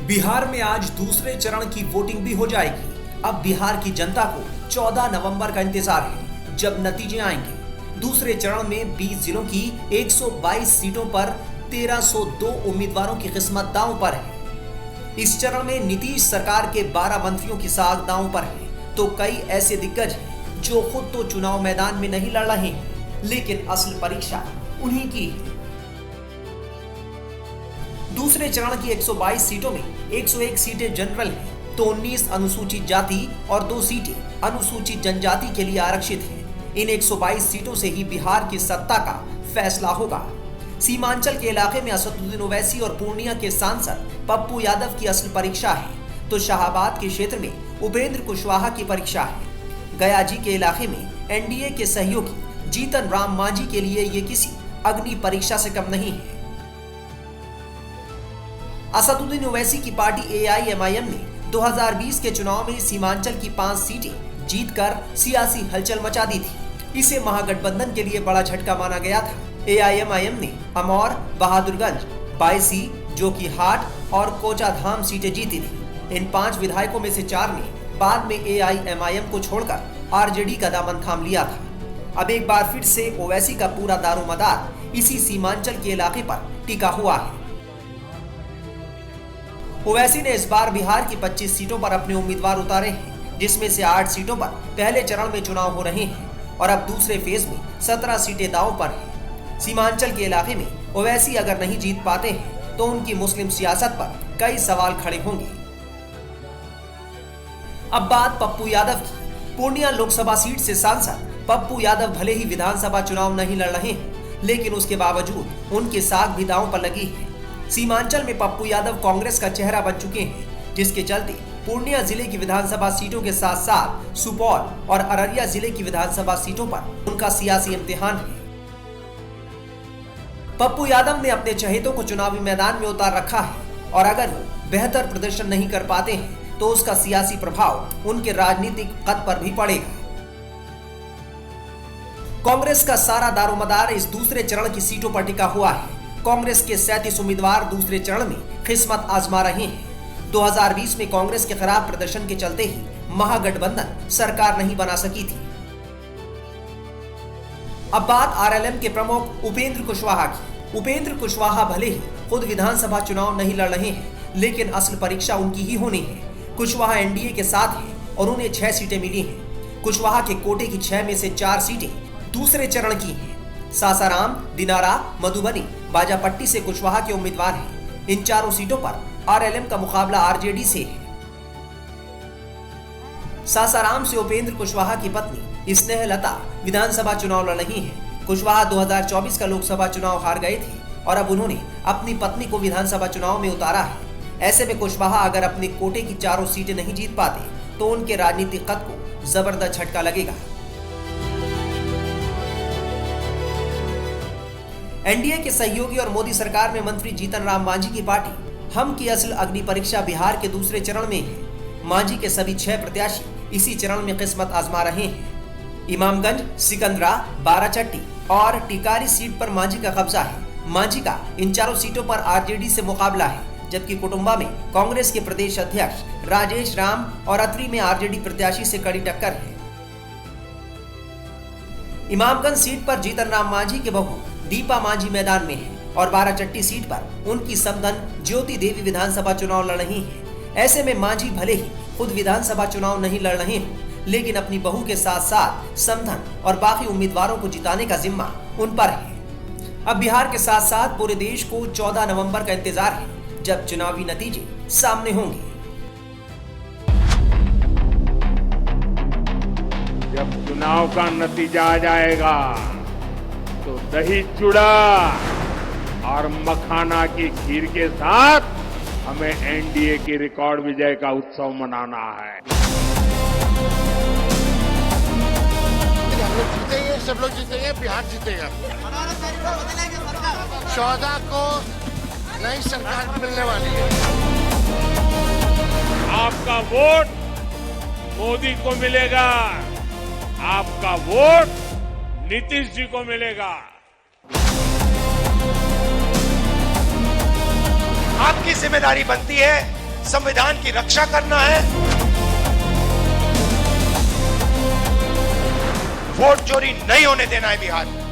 बिहार में आज दूसरे चरण की वोटिंग भी हो जाएगी। अब बिहार की जनता को 14 नवंबर का इंतजार है, जब नतीजे आएंगे। दूसरे चरण में 20 जिलों की 122 सीटों पर 1302 उम्मीदवारों की किस्मत दांव पर है। इस चरण में नीतीश सरकार के 12 मंत्रियों की साख दांव पर है, तो कई ऐसे दिग्गज हैं जो खुद तो चुनाव मैदान में नहीं लड़ रहे हैं, लेकिन असल परीक्षा उन्हीं की है। दूसरे चरण की 122 सीटों में 101 सीटें जनरल हैं, तो 19 अनुसूचित जाति और 2 सीटें अनुसूचित जनजाति के लिए आरक्षित हैं। इन 122 सीटों से ही बिहार की सत्ता का फैसला होगा। सीमांचल के इलाके में असदुद्दीन ओवैसी और पूर्णिया के सांसद पप्पू यादव की असल परीक्षा है, तो शाहाबाद के क्षेत्र में उपेंद्र कुशवाहा की परीक्षा है। गयाजी के इलाके में एनडीए के सहयोगी जीतन राम मांझी के लिए ये किसी अग्नि परीक्षा से कम नहीं है। असदुद्दीन ओवैसी की पार्टी AIMIM ने 2020 के चुनाव में सीमांचल की 5 सीटें जीतकर सियासी हलचल मचा दी थी। इसे महागठबंधन के लिए बड़ा झटका माना गया था। AIMIM ने अमौर, बहादुरगंज, बायसी, जोकीहाट और कोचाधाम सीटें जीती थी। इन 5 विधायकों में से 4 ने बाद में AIMIM को छोड़कर RJD का दामन थाम लिया था। अब एक बार फिर से ओवैसी का पूरा दारोमदार इसी सीमांचल के इलाके पर टिका हुआ है। ओवैसी ने इस बार बिहार की 25 सीटों पर अपने उम्मीदवार उतारे हैं, जिसमें से 8 सीटों पर पहले चरण में चुनाव हो रहे हैं और अब दूसरे फेज में 17 सीटें दांव पर हैं। सीमांचल के इलाके में ओवैसी अगर नहीं जीत पाते हैं तो उनकी मुस्लिम सियासत पर कई सवाल खड़े होंगे। अब बात पप्पू यादव की। पूर्णिया लोकसभा सीट से सांसद पप्पू यादव भले ही विधानसभा चुनाव नहीं लड़ रहे हैं, लेकिन उसके बावजूद उनकी साख भी दांव पर लगी है। सीमांचल में पप्पू यादव कांग्रेस का चेहरा बन चुके हैं, जिसके चलते पूर्णिया जिले की विधानसभा सीटों के साथ साथ सुपौल और अररिया जिले की विधानसभा सीटों पर उनका सियासी इम्तिहान है। पप्पू यादव ने अपने चहेतों को चुनावी मैदान में उतार रखा है और अगर वो बेहतर प्रदर्शन नहीं कर पाते हैं तो उसका सियासी प्रभाव उनके राजनीतिक कद पर भी पड़ेगा। कांग्रेस का सारा दारोमदार इस दूसरे चरण की सीटों पर टिका हुआ है। कांग्रेस के 37 उम्मीदवार दूसरे चरण में किस्मत आजमा रहे हैं। 2020 में कांग्रेस के खराब प्रदर्शन के चलते ही महागठबंधन सरकार नहीं बना सकी थी। अब बात RLM के प्रमुख उपेंद्र कुशवाहा की। उपेंद्र कुशवाहा भले ही खुद विधानसभा चुनाव नहीं लड़ रहे हैं, लेकिन असल परीक्षा उनकी ही होनी है। कुशवाहा एनडीए के साथ है और उन्हें 6 सीटें मिली हैं। कुशवाहा के कोटे की 6 में से 4 सीटें दूसरे चरण की हैं। सासाराम, दिनारा, मधुबनी, बाजापट्टी से कुशवाहा के उम्मीदवार हैं। इन चारों सीटों पर RLM का मुकाबला RJD से है। सासाराम से उपेंद्र कुशवाहा की पत्नी स्नेहलता विधानसभा चुनाव लड़ रही हैं। कुशवाहा 2024 का लोकसभा चुनाव हार गए थे और अब उन्होंने अपनी पत्नी को विधानसभा चुनाव में उतारा है। ऐसे में कुशवाहा अगर अपने कोटे की चारों सीटें नहीं जीत पाते तो उनके राजनीतिक कद को जबरदस्त झटका लगेगा। एनडीए के सहयोगी और मोदी सरकार में मंत्री जीतन राम मांझी की पार्टी हम की असल अग्नि परीक्षा बिहार के दूसरे चरण में है। मांझी के सभी 6 प्रत्याशी इसी चरण में किस्मत आजमा रहे हैं। इमामगंज, सिकंदरा, बाराचट्टी और टिकारी सीट पर मांझी का कब्जा है। मांझी का इन चारों सीटों पर RJD से मुकाबला है, जबकि कुटुंबा में कांग्रेस के प्रदेश अध्यक्ष राजेश राम और अतरी में RJD प्रत्याशी से कड़ी टक्कर है। इमामगंज सीट पर जीतन राम मांझी के बहू दीपा मांझी मैदान में है और बाराचट्टी सीट पर उनकी समधन ज्योति देवी विधानसभा चुनाव लड़ रही हैं। ऐसे में मांझी भले ही खुद विधानसभा चुनाव नहीं लड़ रहे हैं, लेकिन अपनी बहू के साथ साथ समधन और बाकी उम्मीदवारों को जिताने का जिम्मा उन पर है। अब बिहार के साथ साथ पूरे देश को 14 नवंबर का इंतजार है, जब चुनावी नतीजे सामने होंगे। जब चुनाव का नतीजा आ जाएगा तो दही चूड़ा और मखाना की खीर के साथ हमें एनडीए की रिकॉर्ड विजय का उत्सव मनाना है। हम लोग जीतेंगे, सब लोग जीतेंगे, बिहार जीतेगा। 14 को नई सरकार मिलने वाली है। आपका वोट मोदी को मिलेगा, आपका वोट नीतीश जी को मिलेगा। आपकी जिम्मेदारी बनती है संविधान की रक्षा करना है। वोट चोरी नहीं होने देना है बिहार में।